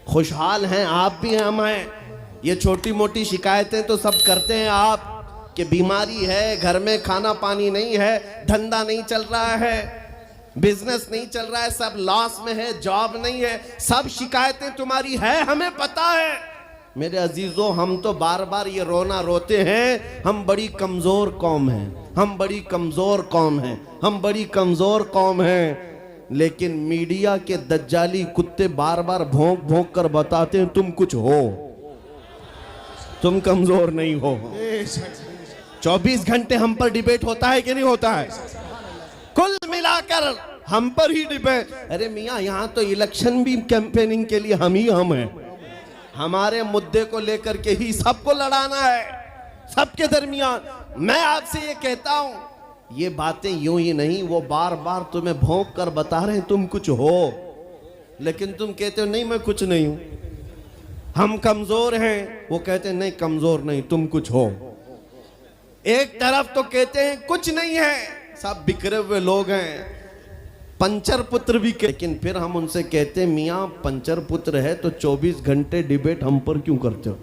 खुशहाल हैं आप भी, हम हैं। ये छोटी मोटी शिकायतें तो सब करते हैं आप कि बीमारी है, घर में खाना पानी नहीं है, धंधा नहीं चल रहा है, बिजनेस नहीं चल रहा है, सब लॉस में है, जॉब नहीं है, सब शिकायतें तुम्हारी है, हमें पता है। मेरे अजीजों, हम तो बार बार ये रोना रोते हैं, हम बड़ी कमजोर कौम हैं, हम बड़ी कमजोर कौम हैं, हम बड़ी कमजोर कौम हैं। लेकिन मीडिया के दज्जाली कुत्ते बार बार भौंक भौंक कर बताते हैं तुम कुछ हो, तुम कमजोर नहीं हो। 24 घंटे हम पर डिबेट होता है कि नहीं होता है? कुल मिलाकर हम पर ही डिबेट। अरे मियाँ, यहाँ तो इलेक्शन भी कैंपेनिंग के लिए हम ही हम हैं। हमारे मुद्दे को लेकर के ही सबको लड़ाना है, सबके दरमियान। मैं आपसे ये कहता हूं, ये बातें यूं ही नहीं, वो बार बार तुम्हें भौंक कर बता रहे हैं तुम कुछ हो, लेकिन तुम कहते हो नहीं मैं कुछ नहीं हूं, हम कमजोर हैं। वो कहते हैं नहीं कमजोर नहीं, तुम कुछ हो। एक तरफ तो कहते हैं कुछ नहीं है, सब बिखरे हुए लोग हैं, पंचर पुत्र भी, लेकिन फिर हम उनसे कहते हैं मियाँ पंचर पुत्र है तो 24 घंटे डिबेट हम पर क्यों करते हो?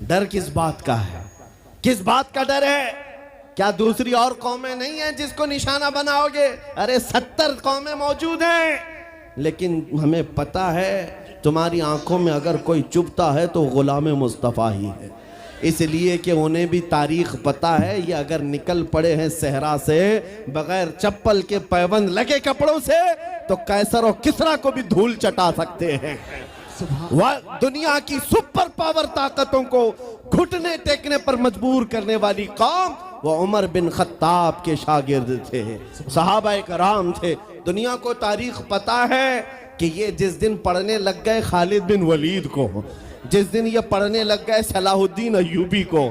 डर किस बात का है? किस बात का डर है? क्या दूसरी और कौमें नहीं हैं जिसको निशाना बनाओगे? अरे 70 कौमें मौजूद हैं, लेकिन हमें पता है तुम्हारी आंखों में अगर कोई चुभता है तो गुलाम मुस्तफ़ा ही है, इसलिए कि उन्हें भी तारीख पता है। ये अगर निकल पड़े हैं सहरा से बगैर चप्पल के, पैबंद लगे कपड़ों से, तो कैसर और किसरा को भी धूल चटा सकते हैं। वह दुनिया की सुपर पावर ताकतों को घुटने टेकने पर मजबूर करने वाली कौम, वो उमर बिन खत्ताब के शागिर्द थे, सहाबाए कराम थे। दुनिया को तारीख पता है कि ये जिस दिन पढ़ने लग गए खालिद बिन वलीद को, जिस दिन ये पढ़ने लग गए सलाहुद्दीन अय्यूबी को,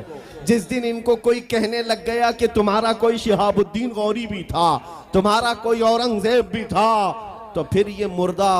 जिस दिन इनको कोई कहने लग गया कि तुम्हारा कोई शिहाबुद्दीन गौरी भी था, तुम्हारा कोई औरंगजेब भी था, तो फिर ये मुर्दा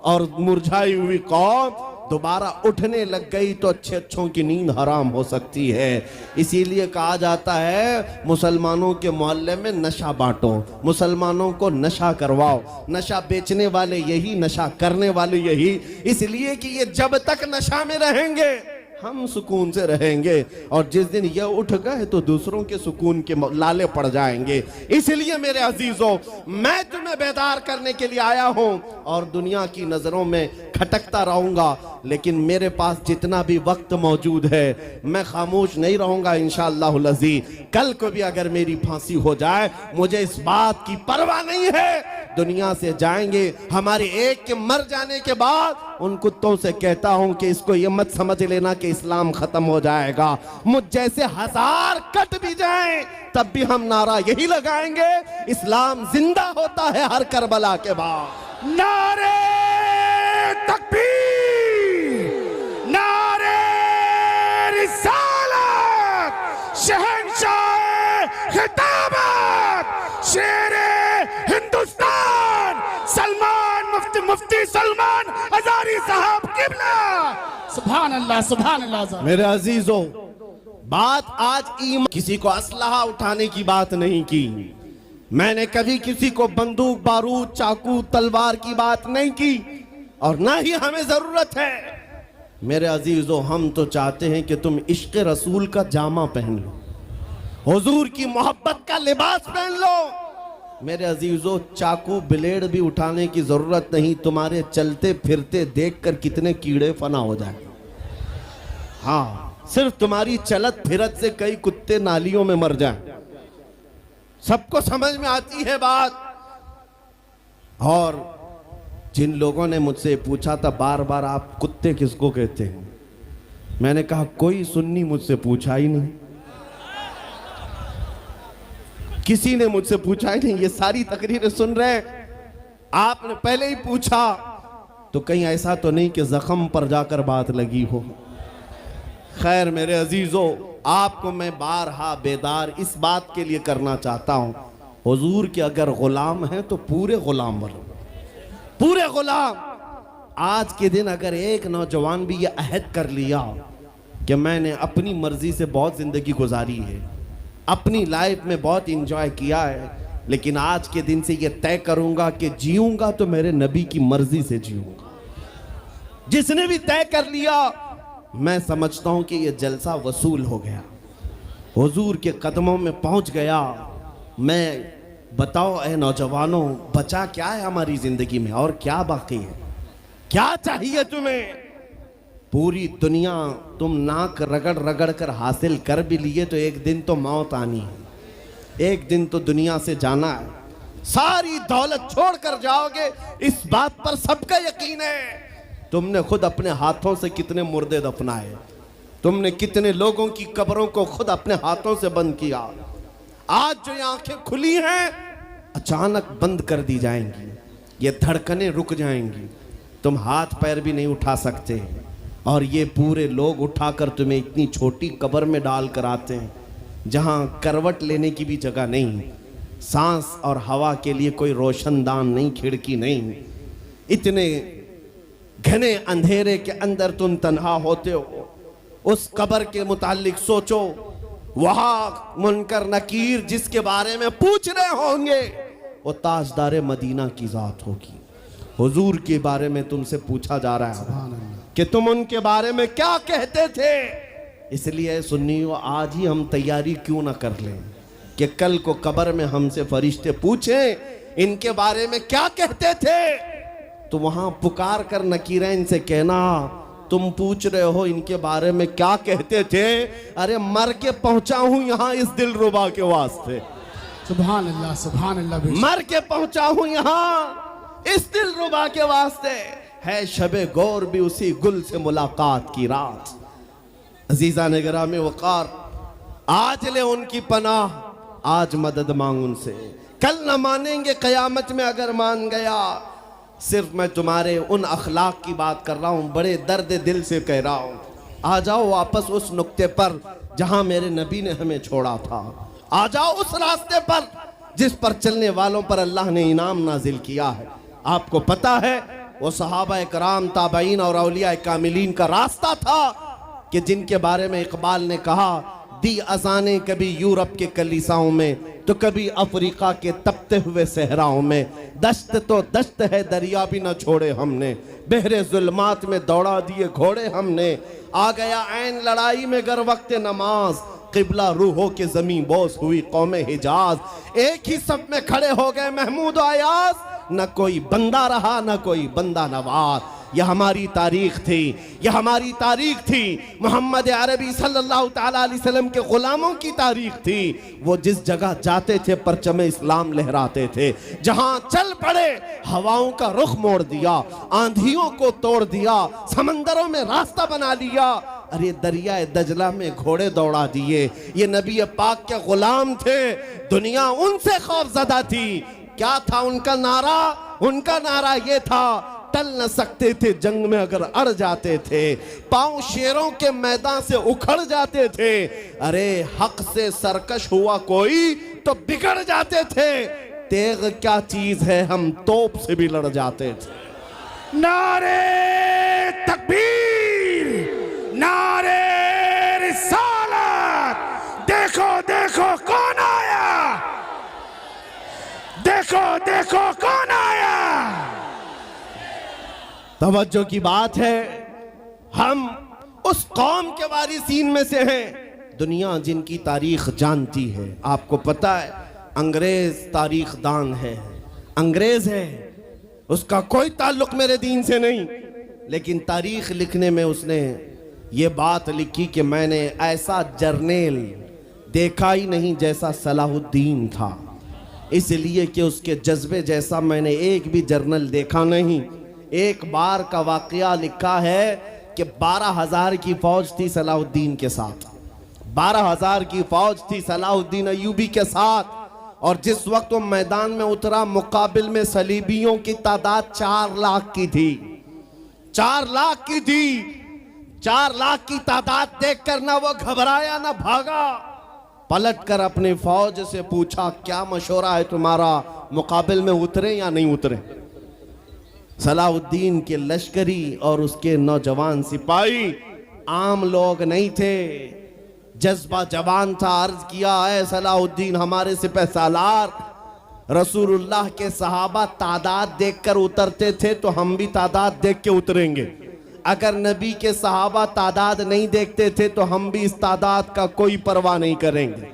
और मुरझाई हुई कौम दोबारा उठने लग गई तो अच्छे अच्छों की नींद हराम हो सकती है। इसीलिए कहा जाता है मुसलमानों के मोहल्ले में नशा बांटो, मुसलमानों को नशा करवाओ। नशा बेचने वाले यही, नशा करने वाले यही, इसलिए कि ये जब तक नशा में रहेंगे हम सुकून से रहेंगे, और जिस दिन ये उठ गए तो दूसरों के सुकून के लाले पड़ जाएंगे। इसलिए मेरे अजीजों, मैं तुम्हें बेदार करने के लिए आया हूं और दुनिया की नजरों में खटकता रहूंगा, लेकिन मेरे पास जितना भी वक्त मौजूद है मैं खामोश नहीं रहूंगा इंशाअल्लाह अज़ीज़। कल को भी अगर मेरी फांसी हो जाए मुझे इस बात की परवाह नहीं है, दुनिया से जाएंगे। हमारे एक के मर जाने के बाद उन कुत्तों से कहता हूं कि इसको ये मत समझ लेना कि इस्लाम खत्म हो जाएगा। मुझ जैसे 1000 कट भी जाएं तब भी हम नारा यही लगाएंगे, इस्लाम जिंदा होता है हर करबला के बाद। नारे तकबीर, नारे रिसालत, शहंशाह खिताबत, शेरे हिंदुस्तान सलमान मुफ्ती सलमान हजारी साहब किबला। सुभान अल्लाह, सुभान अल्लाह। मेरे अजीजों, बात आज ईमान, किसी को असलहा उठाने की बात नहीं की। मैंने कभी किसी को बंदूक, बारूद, चाकू, तलवार की बात नहीं की, और ना ही हमें जरूरत है। मेरे अजीजों, हम तो चाहते हैं कि तुम इश्क रसूल का जामा पहन लो, हुजूर की मोहब्बत का लिबास पहन लो। मेरे अजीजों, चाकू ब्लेड भी उठाने की जरूरत नहीं, तुम्हारे चलते फिरते देखकर कितने कीड़े फना हो जाए। हाँ, सिर्फ तुम्हारी चलत फिरत से कई कुत्ते नालियों में मर जाएं। सबको समझ में आती है बात। और जिन लोगों ने मुझसे पूछा था बार बार आप कुत्ते किसको कहते हैं, मैंने कहा कोई सुन्नी मुझसे पूछा ही नहीं, किसी ने मुझसे पूछा ही नहीं। ये सारी तकरीरें सुन रहे हैं, आपने पहले ही पूछा तो कहीं ऐसा तो नहीं कि जख्म पर जाकर बात लगी हो। खैर मेरे अजीजों, आपको मैं बारहा बेदार इस बात के लिए करना चाहता हूं, हुजूर के अगर गुलाम हैं तो पूरे गुलाम बनो, पूरे गुलाम। आज के दिन अगर एक नौजवान भी ये अहद कर लिया कि मैंने अपनी मर्जी से बहुत जिंदगी गुजारी है, अपनी लाइफ में बहुत इंजॉय किया है, लेकिन आज के दिन से ये तय करूंगा कि जीऊंगा तो मेरे नबी की मर्जी से जीऊंगा, जिसने भी तय कर लिया, मैं समझता हूं कि ये जलसा वसूल हो गया, हुजूर के कदमों में पहुंच गया। मैं बताओ ए नौजवानों, बचा क्या है हमारी जिंदगी में और क्या बाकी है? क्या चाहिए तुम्हें? पूरी दुनिया तुम नाक रगड़ रगड़ कर हासिल कर भी लिए तो एक दिन तो मौत आनी है, एक दिन तो दुनिया से जाना है। सारी दौलत छोड़कर जाओगे, इस बात पर सबका यकीन है। तुमने खुद अपने हाथों से कितने मुर्दे दफनाए, तुमने कितने लोगों की कब्रों को खुद अपने हाथों से बंद किया। आज जो ये आंखें खुली हैं अचानक बंद कर दी जाएंगी, ये धड़कनें रुक जाएंगी, तुम हाथ पैर भी नहीं उठा सकते, और ये पूरे लोग उठाकर तुम्हें इतनी छोटी कब्र में डाल कर आते हैं जहां करवट लेने की भी जगह नहीं, सांस और हवा के लिए कोई रोशनदान नहीं, खिड़की नहीं। इतने घने अंधेरे के अंदर तुम तन्हा होते हो। उस कब्र के मुतालिक सोचो, वहां मुनकर नकीर जिसके बारे में पूछ रहे होंगे वो ताजदार मदीना की जात होगी। हुजूर के बारे में तुमसे पूछा जा रहा है कि तुम उनके बारे में क्या कहते थे। इसलिए सुन्नियों, आज ही हम तैयारी क्यों ना कर लें कि कल को कब्र में हमसे फरिश्ते पूछें इनके बारे में क्या कहते थे, तो वहां पुकार कर नकीरैन से कहना, तुम पूछ रहे हो इनके बारे में क्या कहते थे, अरे मर के पहुंचा हूं यहां इस दिलरुबा के वास्ते। सुभान अल्लाह, सुभान अल्लाह। मर के पहुंचा हूं यहां इस दिलरुबा के वास्ते। है शबे गौर भी उसी गुल से मुलाकात की रात। अजीजा ने गिरामी वकार, आज ले उनकी पनाह, आज मदद मांग उनसे, कल न मानेंगे कयामत में अगर मान गया। सिर्फ मैं तुम्हारे उन अखलाक की बात कर रहा हूं, बड़े दर्द दिल से कह रहा हूं। आ जाओ वापस उस नुक्ते पर जहां मेरे नबी ने हमें छोड़ा था। आ जाओ उस रास्ते पर जिस पर चलने वालों पर अल्लाह ने इनाम नाजिल किया है। आपको पता है वो सहाबा कराम, ताबईन और औलिया कामिलीन का रास्ता था कि जिनके बारे में इकबाल ने कहा, दी अजाने कभी यूरोप के कलीसाओं में तो कभी अफ्रीका के तपते हुए सहराओं में। दश्त तो दश्त है दरिया भी न छोड़े हमने, बहरे जुल्मात में दौड़ा दिए घोड़े हमने। आ गया ऐन लड़ाई में गर वक्त नमाज, किबला रूहों के जमीन बोस हुई कौमे हिजाज। एक ही सब में खड़े हो गए महमूद आयाज, न कोई बंदा रहा न कोई बंदा नवाज। यह हमारी तारीख थी, यह हमारी तारीख थी। मोहम्मद अरबी सल्लल्लाहु ताला अलैहि वसल्लम के गुलामों की तारीख थी। वो जिस जगह जाते थे परचम इस्लाम लहराते थे, जहां चल पड़े हवाओं का रुख मोड़ दिया, आंधियों को तोड़ दिया, समंदरों में रास्ता बना लिया। अरे दरिया दजला में घोड़े दौड़ा दिए। ये नबी पाक के गुलाम थे, दुनिया उनसे खौफजदा थी। क्या था उनका नारा? उनका नारा ये था, टल न सकते थे जंग में अगर अड़ जाते थे, पांव शेरों के मैदान से उखड़ जाते थे। अरे हक से सरकश हुआ कोई तो बिगड़ जाते थे। तेग क्या चीज है, हम तोप से भी लड़ जाते थे। नारे तकबीर, नारे रिसालत। देखो देखो कौन आया, देखो देखो कौन आया। तवज्जो की बात है, हम उस कौम के वारिसीन में से हैं दुनिया जिनकी तारीख जानती है। आपको पता है अंग्रेज तारीख दान है, अंग्रेज है, उसका कोई ताल्लुक मेरे दीन से नहीं, लेकिन तारीख लिखने में उसने ये बात लिखी कि मैंने ऐसा जर्नेल देखा ही नहीं जैसा सलाहुद्दीन था, इसलिए कि उसके जज्बे जैसा मैंने एक भी जर्नल देखा नहीं। एक बार का वाकया लिखा है कि 12,000 की फौज थी सलाहुद्दीन के साथ, 12,000 की फौज थी सलाहुद्दीन अय्यूबी के साथ, और जिस वक्त वो मैदान में उतरा मुकाबिल में सलीबियों की तादाद 4 लाख की थी, 4 लाख की थी। 4 लाख की तादाद देखकर ना वो घबराया ना भागा, पलट कर अपनी फौज से पूछा, क्या मशवरा है तुम्हारा, मुकाबिल में उतरे या नहीं उतरे। सलाहुद्दीन के लश्करी और उसके नौजवान सिपाही आम लोग नहीं थे, जज्बा जवान था। अर्ज किया है सलाहुद्दीन हमारे सिपह सालार, रसूलुल्लाह के सहाबा तादाद देखकर उतरते थे तो हम भी तादाद देख के उतरेंगे। अगर नबी के सहाबा तादाद नहीं देखते थे तो हम भी इस तादाद का कोई परवाह नहीं करेंगे।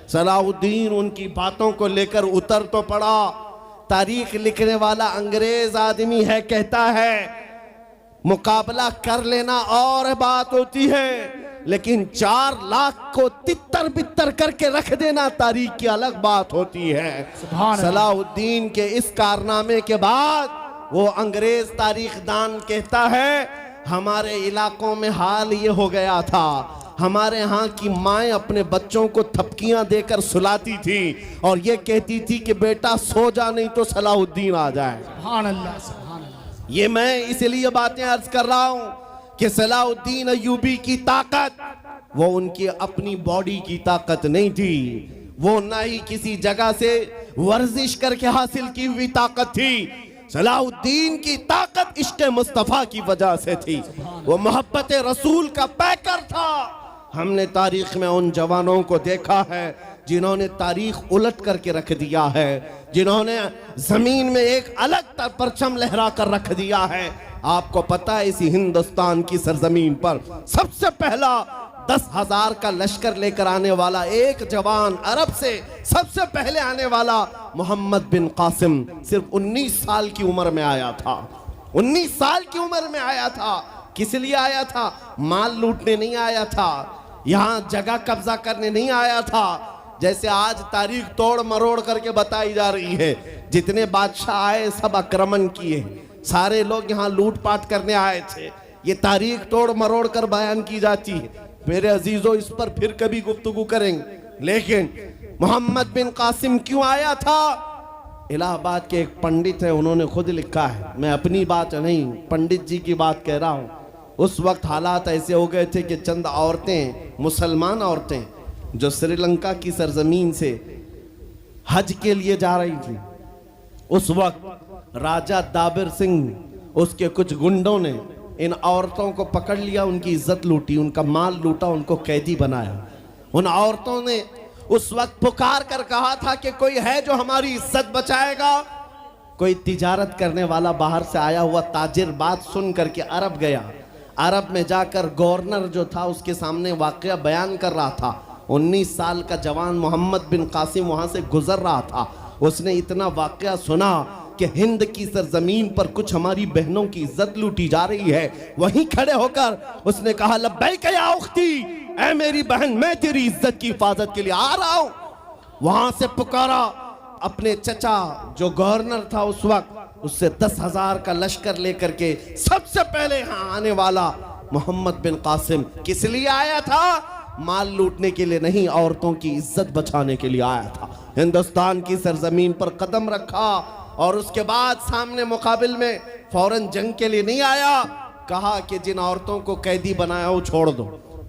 सलाहुद्दीन उनकी बातों को लेकर उतर तो पड़ा। तारीख लिखने वाला अंग्रेज आदमी है, कहता है मुकाबला कर लेना और बात होती है, लेकिन 4 लाख को तितर बितर करके रख देना तारीख की अलग बात होती है। सलाहुद्दीन के इस कारनामे के बाद वो अंग्रेज तारीखदान कहता है हमारे इलाकों में हाल ये हो गया था, हमारे यहाँ की माएँ अपने बच्चों को थपकियां देकर सुलाती थी और ये कहती थी कि बेटा सो जा नहीं तो सलाहुद्दीन आ जाए। सुभान अल्लाह, सुभान अल्लाह। ये मैं इसलिए बातें अर्ज कर रहा हूं कि सलाहुद्दीन अय्यूबी की ताकत वो उनकी अपनी बॉडी की ताकत नहीं थी, वो ना ही किसी जगह से वर्जिश करके हासिल की हुई ताकत थी। सलाहुद्दीन की ताकत इश्क़ मुस्तफ़ा की वजह से थी, वो मोहब्बत रसूल का पैकर था। हमने तारीख में उन जवानों को देखा है जिन्होंने तारीख उलट करके रख दिया है, जिन्होंने जमीन में एक अलग परचम लहरा कर रख दिया है। आपको पता है इसी हिंदुस्तान की सरजमीन पर सबसे पहला 10,000 का लश्कर लेकर आने वाला एक जवान, अरब से सबसे पहले आने वाला मोहम्मद बिन कासिम सिर्फ 19 साल की उम्र में आया था। 19 साल की उम्र में आया था। किस लिए आया था? माल लूटने नहीं आया था, यहाँ जगह कब्जा करने नहीं आया था। जैसे आज तारीख तोड़ मरोड़ करके बताई जा रही है, जितने बादशाह आए सब आक्रमण किए, सारे लोग यहाँ लूटपाट करने आए थे, ये तारीख तोड़ मरोड़ कर बयान की जाती है। मेरे अजीजों इस पर फिर कभी गुफ्तगू करेंगे, लेकिन मोहम्मद बिन कासिम क्यों आया था? इलाहाबाद के एक पंडित है, उन्होंने खुद लिखा है, मैं अपनी बात नहीं पंडित जी की बात कह रहा हूँ। उस वक्त हालात ऐसे हो गए थे कि चंद औरतें, मुसलमान औरतें जो श्रीलंका की सरजमीन से हज के लिए जा रही थी, उस वक्त राजा दाबिर सिंह उसके कुछ गुंडों ने इन औरतों को पकड़ लिया, उनकी इज्जत लूटी, उनका माल लूटा, उनको कैदी बनाया। उन औरतों ने उस वक्त पुकार कर कहा था कि कोई है जो हमारी इज्जत बचाएगा। कोई तिजारत करने वाला बाहर से आया हुआ ताजिर बात सुन करके अरब गया। अरब में जाकर गवर्नर जो था उसके सामने वाकया बयान कर रहा था। 19 साल का जवान मोहम्मद बिन कासिम वहां से गुजर रहा था। उसने इतना वाकया सुना कि हिंद की सरजमीन पर कुछ हमारी बहनों की इज्जत लूटी जा रही है। वहीं खड़े होकर उसने कहा लब्बैक या उख्ती, ऐ मेरी बहन मैं तेरी इज्जत की हिफाजत के लिए आ रहा हूं। वहां से पुकारा अपने चचा जो गवर्नर था उस वक्त, उससे 10,000 का लश्कर लेकर के सबसे पहले यहाँ आने वाला मोहम्मद बिन कासिम किस लिए आया था? माल लूटने के लिए नहीं, औरतों की इज्जत बचाने के लिए आया था। हिंदुस्तान की सरजमीन पर कदम रखा और उसके बाद सामने मुकाबिल में फौरन जंग के लिए नहीं आया। कहा कि जिन औरतों को कैदी बनाया वो छोड़ दो,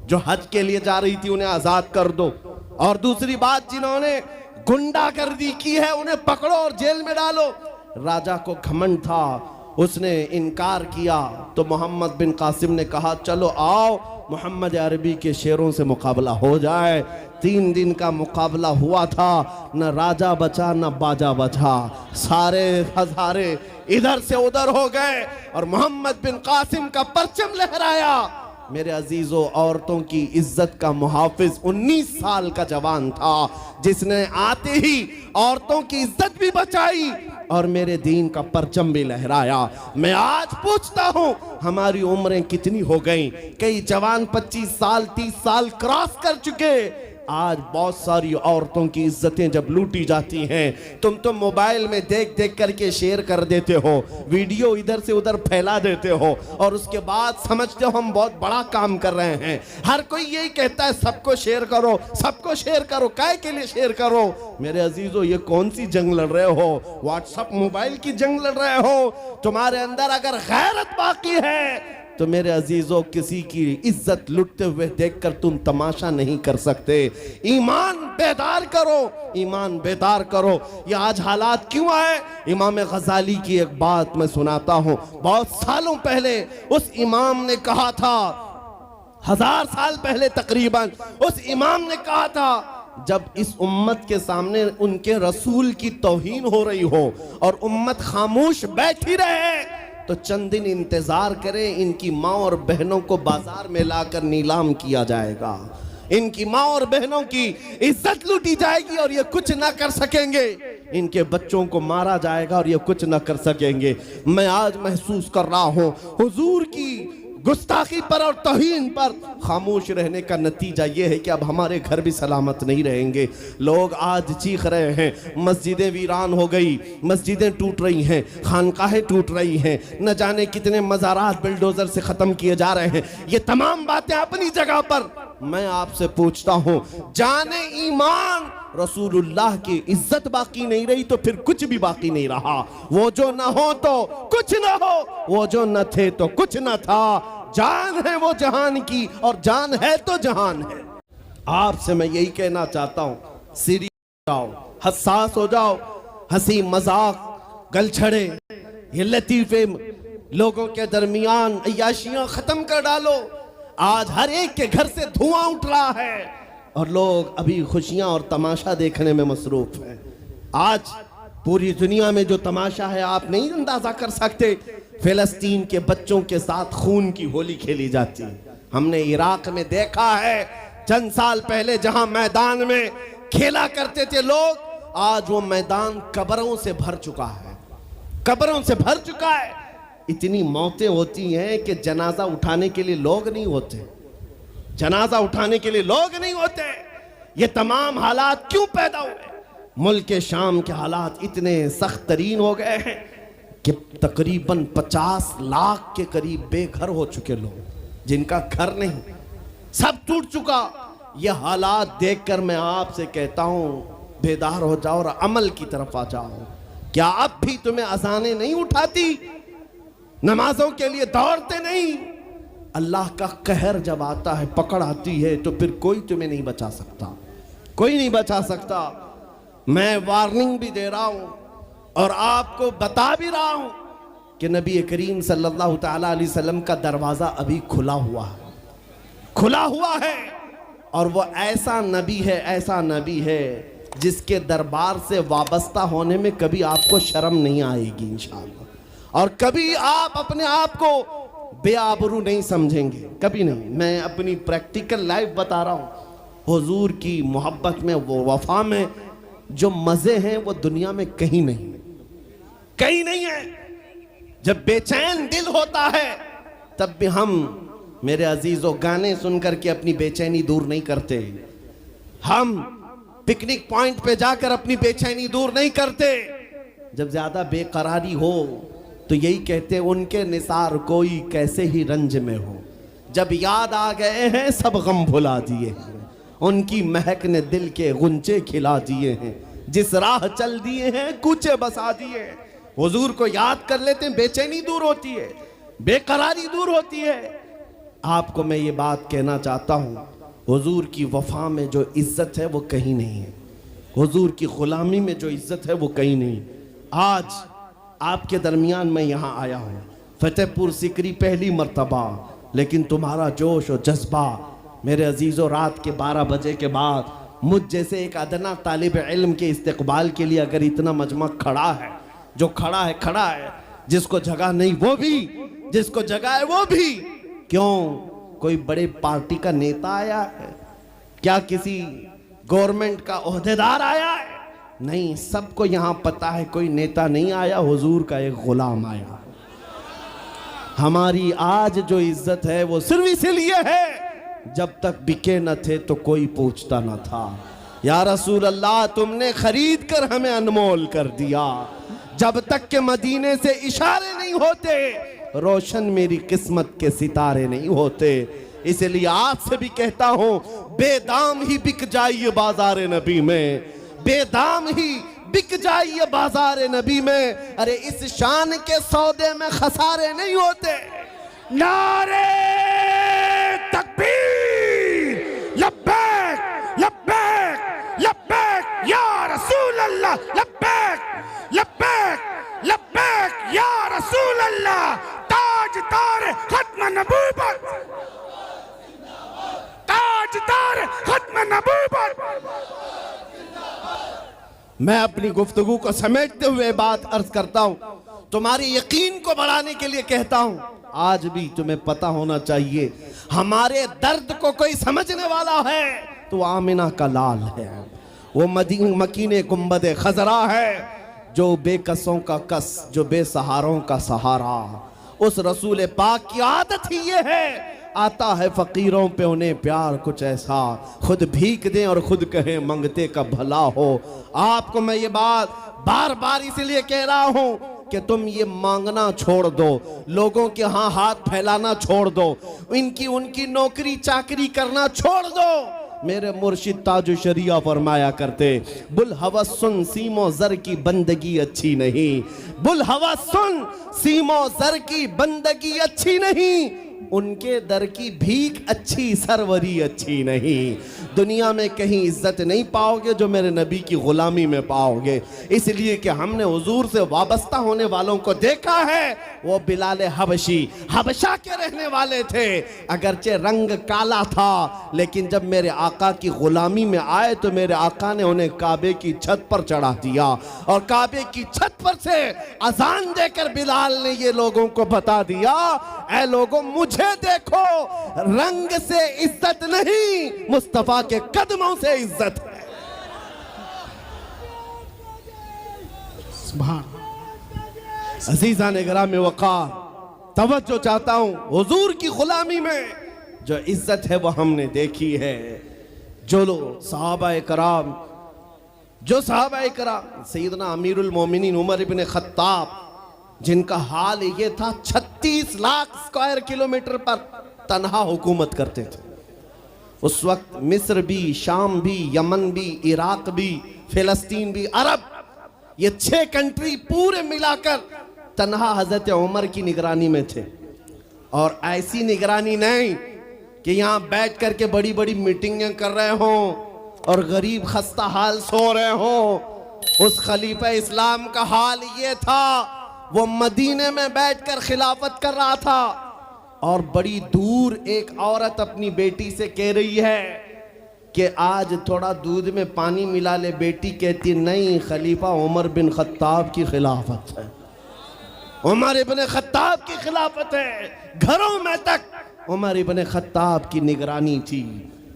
जो हज के लिए जा रही थी उन्हें आजाद कर दो, और दूसरी बात जिन्होंने गुंडागर्दी की है उन्हें पकड़ो और जेल में डालो। राजा को घमंड था, उसने इनकार किया तो मोहम्मद बिन कासिम ने कहा चलो आओ मोहम्मद अरबी के शेरों से मुकाबला हो जाए। 3 दिन का मुकाबला हुआ था, न राजा बचा न बाजा बचा, सारे हजारे इधर से उधर हो गए और मोहम्मद बिन कासिम का परचम लहराया। मेरे अजीजों, औरतों की इज्जत का मुहाफिज 19 साल का जवान था जिसने आते ही औरतों की इज्जत भी बचाई और मेरे दीन का परचम भी लहराया। मैं आज पूछता हूं हमारी उम्रें कितनी हो गई? कई जवान 25 साल 30 साल क्रॉस कर चुके। आज बहुत सारी औरतों की इज्जतें जब लूटी जाती हैं, तुम मोबाइल में देख देख करके शेयर कर देते हो, वीडियो इधर से उधर फैला देते हो और उसके बाद समझते हो हम बहुत बड़ा काम कर रहे हैं। हर कोई यही कहता है सबको शेयर करो, सबको शेयर करो। काय के लिए शेयर करो? मेरे अजीजों, ये कौन सी जंग लड़ रहे हो? व्हाट्सएप मोबाइल की जंग लड़ रहे हो? तुम्हारे अंदर अगर गैरत बाकी है तो मेरे अजीजों, किसी की इज्जत लुटते हुए देखकर तुम तमाशा नहीं कर सकते। ईमान बेदार करो, ईमान बेदार करो। ये आज हालात क्यों आए? इमाम गजाली की एक बात मैं सुनाता हूं। बहुत सालों पहले उस इमाम ने कहा था, 1000 साल पहले तकरीबन, उस इमाम ने कहा था जब इस उम्मत के सामने उनके रसूल की तौहीन हो रही हो और उम्मत खामोश बैठी रहे तो चंद दिन इंतजार करें, इनकी माँ और बहनों को बाजार में लाकर नीलाम किया जाएगा, इनकी माँ और बहनों की इज्जत लूटी जाएगी और ये कुछ ना कर सकेंगे, इनके बच्चों को मारा जाएगा और ये कुछ ना कर सकेंगे। मैं आज महसूस कर रहा हूं हुजूर की गुस्ताखी पर और तौहीन पर खामोश रहने का नतीजा ये है कि अब हमारे घर भी सलामत नहीं रहेंगे। लोग आज चीख रहे हैं, मस्जिदें वीरान हो गई, मस्जिदें टूट रही हैं, खानकाहें टूट रही हैं, न जाने कितने मज़ारात बिल्डोजर से ख़त्म किए जा रहे हैं। ये तमाम बातें अपनी जगह पर, मैं आपसे पूछता हूं, जाने ईमान रसूलुल्लाह की इज्जत बाकी नहीं रही तो फिर कुछ भी बाकी नहीं रहा। वो जो न हो तो कुछ न हो, वो जो न थे तो कुछ न था। जान है वो जहान की और जान है तो जहान है। आपसे मैं यही कहना चाहता हूं, सीरियस हो जाओ, हसास हो जाओ, हंसी मजाक गलछड़े ये लतीफे लोगों के दरमियान अय्याशियां खत्म कर डालो। आज हर एक के घर से धुआं उठ रहा है और लोग अभी खुशियां और तमाशा देखने में मसरूफ हैं। आज पूरी दुनिया में जो तमाशा है आप नहीं अंदाजा कर सकते। फिलिस्तीन के बच्चों के साथ खून की होली खेली जाती है। हमने इराक में देखा है चंद साल पहले जहां मैदान में खेला करते थे लोग, आज वो मैदान कब्रों से भर चुका है, कब्रों से भर चुका है। इतनी मौतें होती हैं कि जनाजा उठाने के लिए लोग नहीं होते, जनाजा उठाने के लिए लोग नहीं होते। ये तमाम हालात क्यों पैदा हुए? मुल्क शाम के हालात इतने सख्त तरीन हो गए हैं कि तकरीबन 50 लाख के करीब बेघर हो चुके लोग, जिनका घर नहीं, सब टूट चुका। ये हालात देखकर मैं आपसे कहता हूं, बेदार हो जाओ और अमल की तरफ आ जाओ। क्या अब भी तुम्हें अजानें नहीं उठाती? नमाजों के लिए दौड़ते नहीं? अल्लाह का कहर जब आता है, पकड़ आती है, तो फिर कोई तुम्हें नहीं बचा सकता, कोई नहीं बचा सकता। मैं वार्निंग भी दे रहा हूं और आपको बता भी रहा हूं कि नबी करीम सल्लल्लाहु ताला अलैहि वसल्लम का दरवाजा अभी खुला हुआ है, खुला हुआ है। और वो ऐसा नबी है, ऐसा नबी है जिसके दरबार से वाबस्ता होने में कभी आपको शर्म नहीं आएगी इंशाअल्लाह, और कभी आप अपने आप को बेआबरू नहीं समझेंगे, कभी नहीं। मैं अपनी प्रैक्टिकल लाइफ बता रहा हूँ। हुजूर की मोहब्बत में, वो वफा में जो मज़े हैं वो दुनिया में कहीं नहीं, कहीं नहीं है। जब बेचैन दिल होता है तब भी हम, मेरे अजीजों, गाने सुनकर के अपनी बेचैनी दूर नहीं करते। हम पिकनिक पॉइंट पे जाकर अपनी बेचैनी दूर नहीं करते। जब ज्यादा बेकरारी हो तो यही कहते हैं, उनके निसार कोई कैसे ही रंज में हो, जब याद आ गए हैं सब गम भुला दिए हैं, उनकी महक ने दिल के गुंचे खिला दिए हैं, जिस राह चल दिए हैं कूचे बसा दिए हैं। हुजूर को याद कर लेते हैं, बेचैनी दूर होती है, बेकरारी दूर होती है। आपको मैं ये बात कहना चाहता हूँ, हुजूर की वफा में जो इज्जत है वो कहीं नहीं है, हुजूर की गुलामी में जो इज्जत है वो कहीं नहीं। आज आपके दरमियान मैं यहाँ आया हूँ, फतेहपुर सिकरी पहली मर्तबा, लेकिन तुम्हारा जोश और जज्बा, मेरे अजीज़ों, रात के 12 बजे के बाद मुझ जैसे एक अदना तालिब इल्म के इस्तकबाल के लिए अगर इतना मजमा खड़ा है, जो खड़ा है खड़ा है, जिसको जगह नहीं वो भी, जिसको जगह है वो भी। क्यों? कोई बड़े पार्टी का नेता आया है क्या? किसी गवर्नमेंट का ओहदेदार आया है? नहीं, सबको यहाँ पता है कोई नेता नहीं आया, हुजूर का एक गुलाम आया। हमारी आज जो इज्जत है वो सिर्फ इसीलिए है, जब तक बिके न थे तो कोई पूछता न था। या रसूल अल्लाह, तुमने खरीद कर हमें अनमोल कर दिया। जब तक के मदीने से इशारे नहीं होते, रोशन मेरी किस्मत के सितारे नहीं होते। इसलिए आपसे भी कहता हूं, बेदाम ही बिक जाइए बाजार नबी में, बेदाम ही बिक जाइए बाजार नबी में। अरे इस शान के सौदे में खसारे नहीं होते। नारे तकबीर, लब्बैक लब्बैक लब्बैक या रसूल अल्लाह, लब्बैक लब्बैक लब्बैक या रसूल अल्लाह। ताजदार खत्म नबूवत, ताजदार खत्म नबूवत। मैं अपनी गुफ्तगू को समेटते हुए बात अर्ज करता हूं, तुम्हारे यकीन को बढ़ाने के लिए कहता हूं, आज भी तुम्हें पता होना चाहिए, हमारे दर्द को कोई समझने वाला है तो आमिना का लाल है, वो मकीने गुंबद खजरा है, जो बेकसों का कस, जो बेसहारों का सहारा। उस रसूल पाक की आदत ही ये है, आता है फकीरों पे उन्हें प्यार कुछ ऐसा, खुद भीख दें और खुद कहें मंगते का भला हो। आपको मैं ये बात बार बार इसलिए कह रहा हूं कि तुम ये मांगना छोड़ दो, लोगों के यहाँ हाथ फैलाना छोड़ दो, इनकी उनकी नौकरी चाकरी करना छोड़ दो। मेरे मुर्शिद ताजु शरिया फरमाया करते, बुल हवस सुन सीमो जर की बंदगी अच्छी नहीं, बुल हवस सुन सीमो जर की बंदगी अच्छी नहीं, उनके दर की भीख अच्छी सरवरी अच्छी नहीं। दुनिया में कहीं इज्जत नहीं पाओगे जो मेरे नबी की गुलामी में पाओगे, इसलिए कि हमने हुजूर से वाबस्ता होने वालों को देखा है। वो बिलाल हबशी हबशा के रहने वाले थे, अगरचे रंग काला था, लेकिन जब मेरे आका की गुलामी में आए तो मेरे आका ने उन्हें काबे की छत पर चढ़ा दिया, और काबे की छत पर से अजान देकर बिलाल ने ये लोगों को बता दिया, ऐ लोगों मुझे देखो, रंग से इज्जत नहीं, मुस्तफा के कदमों से इज्जत है। अजीजा ने ग्राम वक़ार, तवज्जो चाहता हूं, हुजूर की गुलामी में जो इज्जत है वो हमने देखी है। जो लोग सहाबाए कराम, जो सहाबाए कराम, सैयदना अमीरुल मोमिनीन उमर इब्न खत्ताब, जिनका हाल ये था 36 लाख स्क्वायर किलोमीटर पर तन्हा हुकूमत करते थे। उस वक्त मिस्र भी, शाम भी, यमन भी, इराक भी, फिलिस्तीन भी, अरब, ये 6 कंट्री पूरे मिलाकर तन्हा हजरत उमर की निगरानी में थे। और ऐसी निगरानी नहीं कि यहाँ बैठ करके बड़ी बड़ी मीटिंगें कर रहे हों और गरीब खस्ता हाल सो रहे हों। उस खलीफा इस्लाम का हाल ये था, वो मदीने में बैठकर खिलाफत कर रहा था, और बड़ी दूर एक औरत अपनी बेटी से कह रही है कि आज थोड़ा दूध में पानी मिला ले। बेटी कहती नहीं, खलीफा उमर बिन खत्ताब की खिलाफत है, उमर इब्न खत्ताब की खिलाफत है। घरों में तक उमर इब्न खत्ताब की निगरानी थी।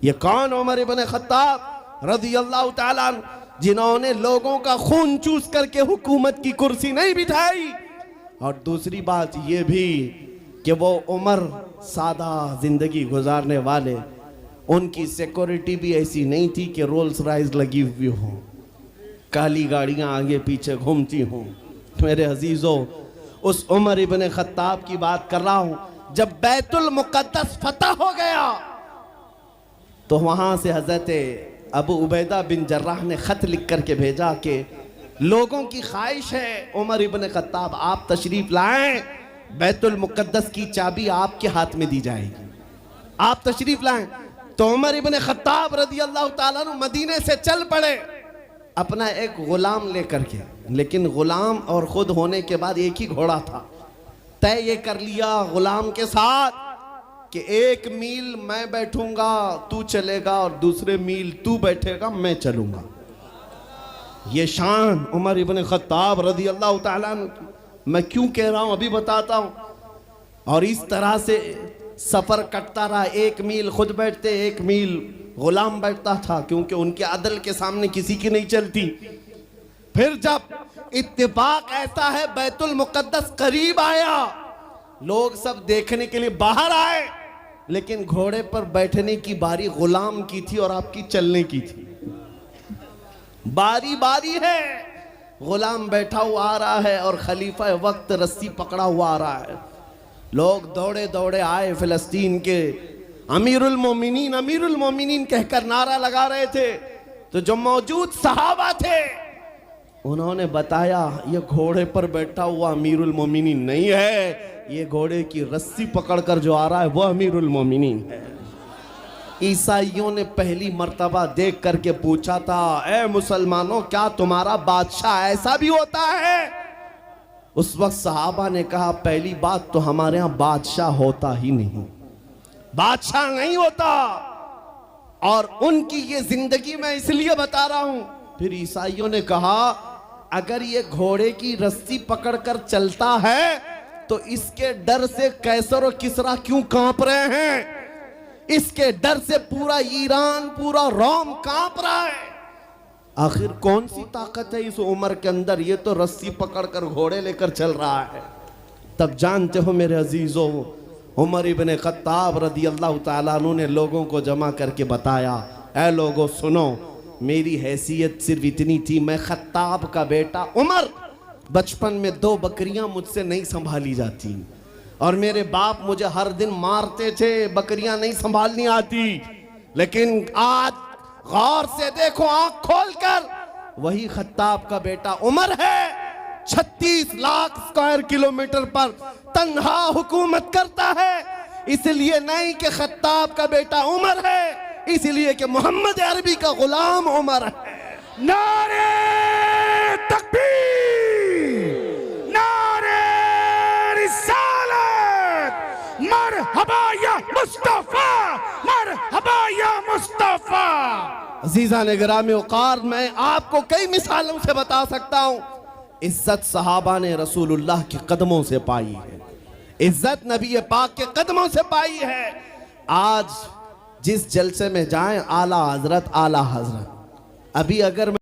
ये कौन? उमर इब्न खत्ताब रज़ियल्लाहु ताला अन्हु, जिन्होंने लोगों का खून चूस करके हुकूमत की कुर्सी नहीं बिठाई। और दूसरी बात ये भी कि वो उमर सादा जिंदगी गुजारने वाले, उनकी सिक्योरिटी भी ऐसी नहीं थी कि रोल्स रॉयस लगी हुई हो, काली गाड़ियां आगे पीछे घूमती हों। मेरे अजीजों, उस उमर इब्न खत्ताब की बात कर रहा हूं। जब बैतुल मुक़द्दस फतह हो गया तो वहां से हजरत अबू उबैदा बिन जर्राह ने खत लिख करके भेजा कि लोगों की ख्वाहिश है उमर इब्न खत्ताब आप तशरीफ लाएं, बैतुल मुक़द्दस की चाबी आपके हाथ में दी जाएगी, आप तशरीफ लाएं। तो उमर इब्न खत्ताब रज़ियल्लाहु ताला अन्हु मदीने से चल पड़े अपना एक गुलाम लेकर के। लेकिन गुलाम और खुद होने के बाद एक ही घोड़ा था। तय ये कर लिया गुलाम के साथ कि 1 मील मैं बैठूंगा तू चलेगा, और दूसरे मील तू बैठेगा मैं चलूंगा। ये शान उमर इब्न खत्ताब रज़ियल्लाहु ताला अन्हु की। मैं क्यों कह रहा हूं अभी बताता हूं। और इस तरह से सफर कटता रहा। 1 मील खुद बैठते, 1 मील गुलाम बैठता था, क्योंकि उनके अदल के सामने किसी की नहीं चलती। फिर जब इत्तेफाक ऐसा है बैतुल मुक़द्दस करीब आया, लोग सब देखने के लिए बाहर आए, लेकिन घोड़े पर बैठने की बारी गुलाम की थी और आपकी चलने की थी। बारी बारी है, गुलाम बैठा हुआ आ रहा है और खलीफा वक्त रस्सी पकड़ा हुआ आ रहा है। लोग दौड़े दौड़े आए, फिलिस्तीन के अमीरुल मोमिनीन कहकर नारा लगा रहे थे। तो जो मौजूद सहाबा थे उन्होंने बताया ये घोड़े पर बैठा हुआ अमीरुल मोमिनीन नहीं है, ये घोड़े की रस्सी पकड़कर जो आ रहा है वो अमीरुल मोमिनीन है। ईसाइयों ने पहली मर्तबा देख करके पूछा था, ए मुसलमानों क्या तुम्हारा बादशाह ऐसा भी होता है? उस वक्त सहाबा ने कहा पहली बात तो हमारे यहाँ बादशाह होता ही नहीं, बादशाह नहीं होता। और उनकी ये जिंदगी मैं इसलिए बता रहा हूं। फिर ईसाइयों ने कहा अगर ये घोड़े की रस्सी पकड़कर चलता है तो इसके डर से कैसर और किसरा क्यों कांप रहे हैं? इसके डर से पूरा ईरान, पूरा रोम कांप रहा है। आखिर कौन सी ताकत है इस उमर के अंदर? ये तो रस्सी पकड़कर घोड़े लेकर चल रहा है। तब जानते हो मेरे अजीजों, उमर इब्ने खत्ताब रदी अल्लाह ताला अन्हु ने लोगों को जमा करके बताया, ऐ लोगों सुनो, मेरी हैसियत सिर्फ इतनी थी, मैं खत्ताब का बेटा उमर, बचपन में 2 बकरियां मुझसे नहीं संभाली जाती और मेरे बाप मुझे हर दिन मारते थे, बकरियां नहीं संभालनी आती। लेकिन आज गौर से देखो, आंख खोलकर, वही खत्ताब का बेटा उमर है। 36 लाख स्क्वायर किलोमीटर पर तन्हा हुकूमत करता है। इसलिए नहीं कि खत्ताब का बेटा उमर है, इसलिए कि मोहम्मद अरबी का गुलाम उमर है। नारे तकबीर, नारे रिसालत, मरहबा या मुस्तफा, मरहबा या मुस्तफा। अजीजा ने गिरामी औकार, मैं आपको कई मिसालों से बता सकता हूं। इज्जत सहाबा ने रसूलुल्लाह के कदमों से पाई है, इज्जत नबी पाक के कदमों से पाई है। आज जिस जलसे में जाएं, आला हजरत, आला हजरत। अभी अगर